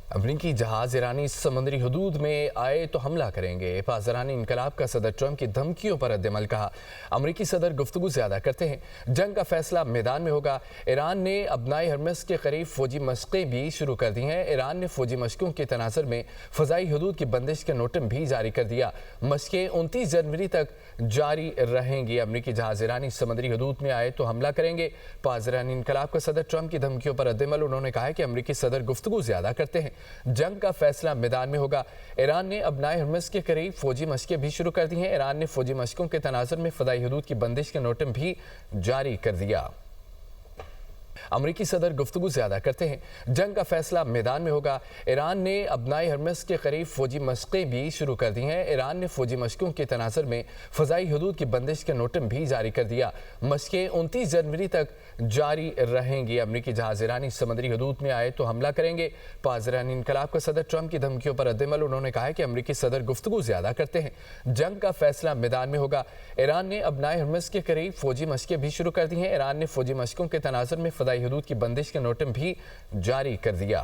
अमरीकी जहाज ईरानी समुद्री हदूद में आए तो हमला करेंगे। पासदारानी इनकलाब का सदर ट्रंप की धमकियों पर रद्द-ए-अमल कहा। अमरीकी सदर गुफ्तगू ज़्यादा करते हैं, जंग का फैसला मैदान में होगा। ईरान ने अबनाए हरमस के करीब फौजी मशक़ें भी शुरू कर दी हैं। ईरान ने फौजी मशक़ों के तनाज़ुर में फ़ज़ाई हदूद की बंदिश का नोटिस भी जारी कर दिया। मशक़ें 29 जनवरी तक जारी रहेंगी। अमरीकी जहाज ईरानी समुद्री हदूद में आए तो हमला करेंगे। पासदारानी इनकलाब का सदर ट्रंप की धमकियों पर रद्द-ए-अमल। उन्होंने कहा कि अमरीकी सदर गुफ्तगू ज़्यादा करते हैं, जंग का फैसला मैदान में होगा। ईरान ने अबनाए हरमस के करीब फौजी मशक़ें भी शुरू कर दी हैं। ईरान ने फौजी मशक़ों के तनाज़ुर में फ़ज़ाई हदूद की बंदिश का नोटिस भी जारी कर दिया। अमरीकी सदर गुफ्तगू ज़्यादा करते हैं, जंग का फैसला मैदान में होगा। ईरान ने अबनाए हरमस के करीब फौजी मशक़ें भी शुरू कर दी हैं। ईरान ने फौजी मशक़ों के तनाज़ुर में फ़ज़ाई हदूद की बंदिश का नोटिस भी जारी कर दिया। मशक़ें 29 जनवरी तक जारी रहेंगी। अमरीकी जहाज ईरानी समुद्री हदूद में आए तो हमला करेंगे। पासदारानी इनकलाब का सदर ट्रंप की धमकियों पर रद्द-ए-अमल। उन्होंने कहा कि अमरीकी सदर गुफ्तगू ज़्यादा करते हैं, जंग का फैसला मैदान में होगा। ईरान ने अबनाए हरमस के करीब फौजी मशक़ें भी शुरू कर दी हैं। ईरान ने फौजी मशक़ों के तनाज़ुर में फ़ज़ाई हदूद की बंदिश का नोटिस भी जारी कर दिया।